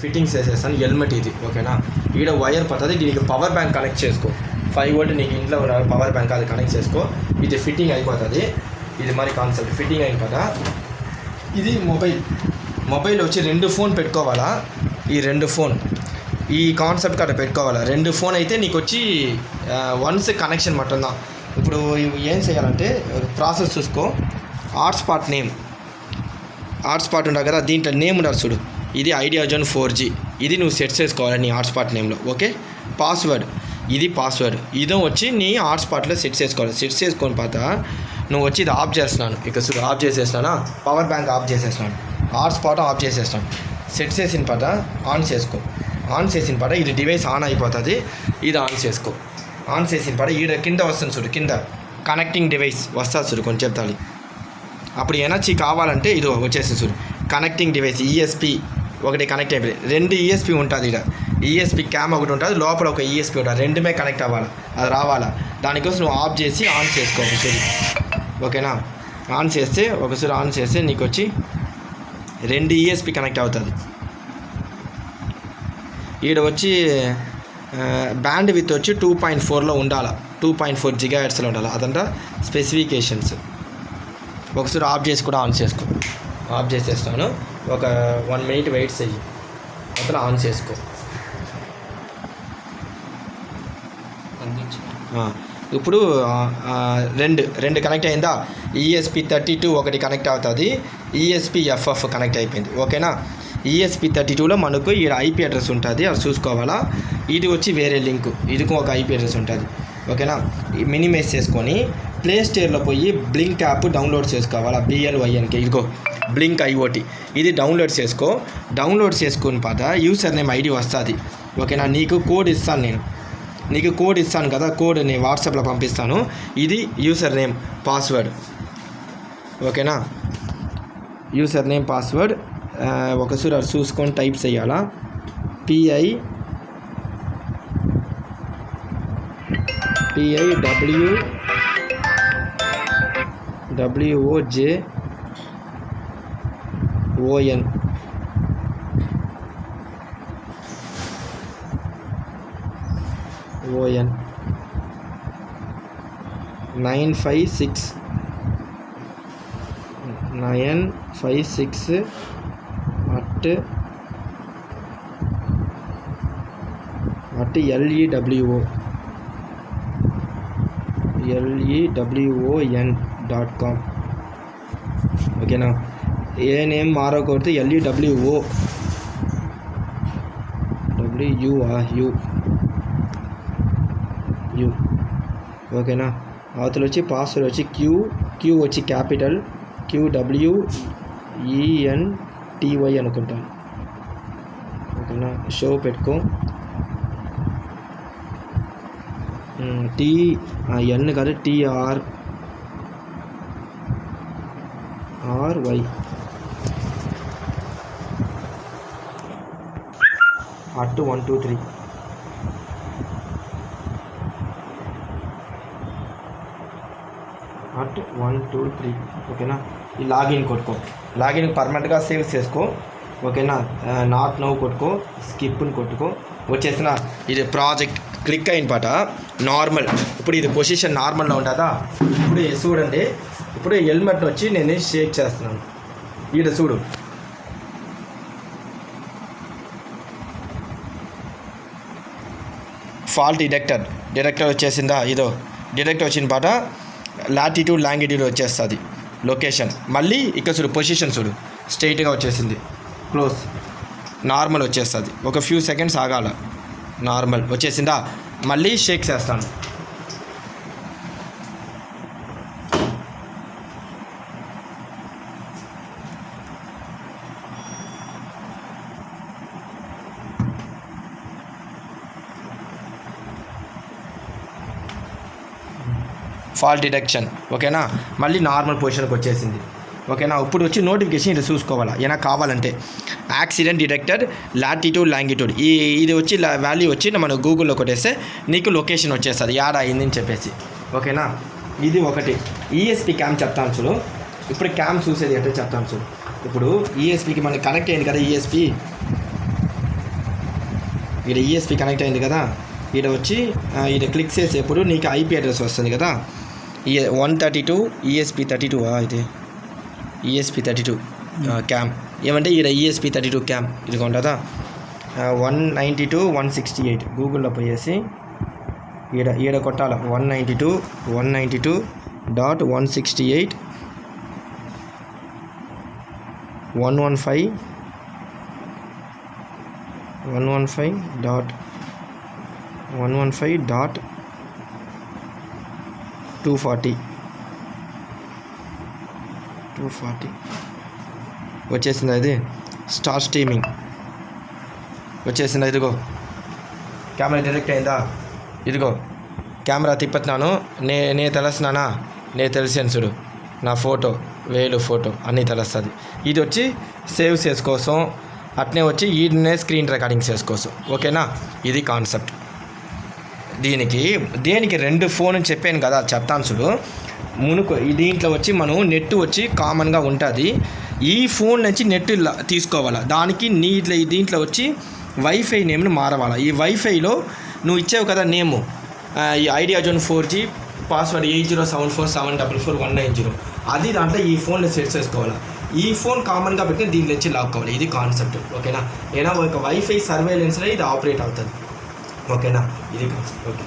Fittings వేసేస్తాను. Helmet ఇది ఓకేనా. ఈడ వైర్ పడుతుంది, దీనికి పవర్ బ్యాంక్ కనెక్ట్ చేసుకో. 5 వోల్ట్ నీకు ఇంట్లో ఉన్న పవర్ బ్యాంక్ అది కనెక్ట్ చేసుకో. ఇది ఫిట్టింగ్ అయిపోతుంది. ఇది మరి కాన్సెప్ట్ ఫిట్టింగ్ అయిన కదా. ఇది మొబైల్ వచ్చి 2 ఫోన్ పెట్టుకోవాలా. ఈ 2 ఫోన్ ఈ కాన్సెప్ట్ అక్కడ పెట్టుకోవాలా. 2 ఫోన్ అయితే నీకు వచ్చి వన్స్ కనెక్షన్ మటుందా. ఇప్పుడు ఏం చేయాలంటే ప్రాసెస్ చూసుకో. హాట్స్పాట్ నేమ్ ఉంటుంది కదా, దీంట్లో నేమ్ ఉండదు చూడు. ఇది ఐడియాజోన్ 4G. ఇది నువ్వు సెట్ చేసుకోవాలి నీ హాట్స్పాట్ నేమ్లో. ఓకే. పాస్వర్డ్ ఇదో వచ్చి నీ హాట్స్పాట్లో సెట్ చేసుకోవాలి. సెట్ చేసుకొని పాత నువ్వు వచ్చి ఇది ఆఫ్ చేస్తున్నాను. ఇక చూడు ఆఫ్ చేసేస్తానా, పవర్ బ్యాంక్ ఆఫ్ చేసేస్తున్నాను, హాట్స్పాట్ ఆఫ్ చేసేస్తాను. సెట్ చేసిన పాట ఆన్ చేసుకో. ఆన్ చేసిన పాట ఇది డివైస్ ఆన్ అయిపోతుంది. ఇది ఆన్ చేసుకో. ఆన్ చేసిన పాట ఈడ కింద వస్తుంది చూడు, కింద కనెక్టింగ్ డివైస్ వస్తుంది చూడు, కొంచెం చెప్తాను. అప్పుడు ఎనర్జీ కావాలంటే ఇది వచ్చేసి చూడు, కనెక్టింగ్ డివైస్ ESP ఒకటి కనెక్ట్ అయిపోయింది. 2 ESP ఉంటుంది. ఇక్కడ ESP క్యామ్ ఒకటి ఉంటుంది, లోపల ఒక ESP ఉంటుంది. 2 కనెక్ట్ అవ్వాలి, అది రావాలా. దానికోసం నువ్వు ఆఫ్ చేసి ఆన్ చేసుకో ఒకసారి. ఓకేనా. ఆన్ చేస్తే ఒకసారి ఆన్ చేస్తే నీకు వచ్చి 2 ESP కనెక్ట్ అవుతుంది. ఈడ వచ్చి బ్యాండ్ విత్ వచ్చి 2.4లో ఉండాలి, 2.4 GHzలో ఉండాలి. అదంతా స్పెసిఫికేషన్స్. ఒకసారి ఆఫ్ చేసి కూడా ఆన్ చేసుకో. ఆఫ్ చేసేస్తాను. ఒక 1 minute వెయిట్ చెయ్యి, అతను ఆన్ చేసుకో. ఇప్పుడు రెండు కనెక్ట్ అయిందా. ESP32 ఒకటి కనెక్ట్ అవుతుంది, ESP-FF కనెక్ట్ అయిపోయింది. ఓకేనా. ESP32లో మనకు ఈ IP అడ్రస్ ఉంటుంది, అది చూసుకోవాలా. ఇది వచ్చి వేరే లింక్, ఇదికి ఒక IP అడ్రస్ ఉంటుంది. ఓకేనా. మినిమైజ్ చేసుకొని ప్లే స్టోర్లో పోయి బ్లింక్ యాప్ డౌన్లోడ్ చేసుకోవాలా. BLYNK ఇదిగో బ్లింక్ IoT ఇది డౌన్లోడ్ చేసుకో. డౌన్లోడ్ చేసుకుని పాత యూసర్ నేమ్ ID వస్తుంది. ఓకేనా. నీకు కోడ్ ఇస్తాను కదా, కోడ్ నేను వాట్సాప్లో పంపిస్తాను. ఇది యూసర్ నేమ్ పాస్వర్డ్. ఓకేనా. యూసర్ నేమ్ పాస్వర్డ్ ఒకసారి అది చూసుకొని టైప్ చేయాలా. PIWOJON 956 at lewon.com. ఓకేనా. ఏ నేమ్ మారకూడదు. LEWO WU. ఓకేనా. అవతల వచ్చి పాస్వర్డ్ వచ్చి Q వచ్చి క్యాపిటల్ QWENTY అనుకుంటాను. ఓకేనా. షో పెట్టుకో. N కాదు TRRY at 123. at 123. ఓకేనా. ఈ లాగిన్ కొట్టుకో. లాగిన్ పర్మనెంట్గా సేవ్ చేసుకో. ఓకేనా. నాట్ నౌ కొట్టుకో, స్కిప్ని కొట్టుకో. వచ్చేసిన ఇది ప్రాజెక్ట్ క్లిక్ అయిన పాట నార్మల్. ఇప్పుడు ఇది పొజిషన్ నార్మల్లో ఉంటుందా. ఇప్పుడు చూడండి, ఇప్పుడు హెల్మెట్ వచ్చి నేను షేక్ చేస్తున్నాను. ఈడ చూడు, ఫాల్ట్ డిటెక్టర్ వచ్చేసిందా. ఇదో డిటెక్టర్ వచ్చిన పాట లాటిట్యూడ్ లాంగిట్యూడ్ వచ్చేస్తుంది లొకేషన్. మళ్ళీ ఇక్కడ చూడు పొజిషన్ చూడు, స్ట్రైట్గా వచ్చేసింది. క్లోజ్ నార్మల్ వచ్చేస్తుంది. ఒక ఫ్యూ సెకండ్స్ ఆగాల. నార్మల్ వచ్చేసిందా. మళ్ళీ షేక్ చేస్తాను. Fault detection. ఓకేనా. మళ్ళీ నార్మల్ పొజిషన్కి వచ్చేసింది. ఓకేనా. ఇప్పుడు వచ్చి నోటిఫికేషన్ ఇది చూసుకోవాలా. ఏమైనా కావాలంటే యాక్సిడెంట్ డిటెక్టర్ లాటిట్యూడ్ లాంగిట్యూడ్ ఇది వచ్చి వాల్యూ వచ్చి మనం గూగుల్లో కొట్టేస్తే నీకు లొకేషన్ వచ్చేస్తుంది యాడ అయిందని చెప్పేసి. ఓకేనా. ఇది ఒకటి. ESP క్యామ్ చెప్తాను చూడు. ఇప్పుడు క్యామ్ చూసేది అంటే చెప్తాను చూడు. ఇప్పుడు ESPకి మనకి కనెక్ట్ అయింది కదా. ESP ఈడ ఈఎస్పి కనెక్ట్ అయింది కదా, ఈడ వచ్చి ఈడ క్లిక్ చేసేప్పుడు నీకు ఐపీ అడ్రస్ వస్తుంది కదా, 132 ESP32 అయితే ESP32 క్యామ్ ఏమంటే ఈడ ESP32 క్యామ్ ఇది ఉంటుందా. 192.168 గూగుల్లో పోయేసి ఈడ కొట్టాల 192.168.115.240 వచ్చేసింది. అది స్టార్ స్ట్రీమింగ్ వచ్చేసింది. ఇదిగో కెమెరా డైరెక్ట్ అయిందా, ఇదిగో కెమెరా తిప్పుతున్నాను, నే తెలుస్తున్నానా, తెలిసాను చూడు, నా ఫోటో ఫోటో అన్నీ తెలుస్తుంది. ఇది వచ్చి సేవ్ చేసుకోసం, అట్నే వచ్చి ఈడనే స్క్రీన్ రికార్డింగ్ చేసుకోసం. ఓకేనా, ఇది కాన్సెప్ట్. దేనికి 2 ఫోన్ చెప్పాను కదా, చెప్తాను చూడు. దీంట్లో వచ్చి మనం నెట్ వచ్చి కామన్గా ఉంటుంది. ఈ ఫోన్ నుంచి నెట్ తీసుకోవాలా, దానికి దీంట్లో వచ్చి వైఫై నేమ్ని మారవాలా. ఈ వైఫైలో నువ్వు ఇచ్చావు కదా నేము, ఈ ఐడియా జోన్ 4G పాస్వర్డ్ 807447449190, అది దాంట్లో ఈ ఫోన్లో సెట్ చేసుకోవాలా. ఈ ఫోన్ కామన్గా పెట్టి దీని నుంచి లాక్ అవ్వాలి. ఇది కాన్సెప్ట్. ఓకేనా, ఏనా ఒక వైఫై సర్వేలెన్స్లో ఇది ఆపరేట్ అవుతుంది. ఓకేనా, ఇది కాన్సెప్ట్. ఓకే.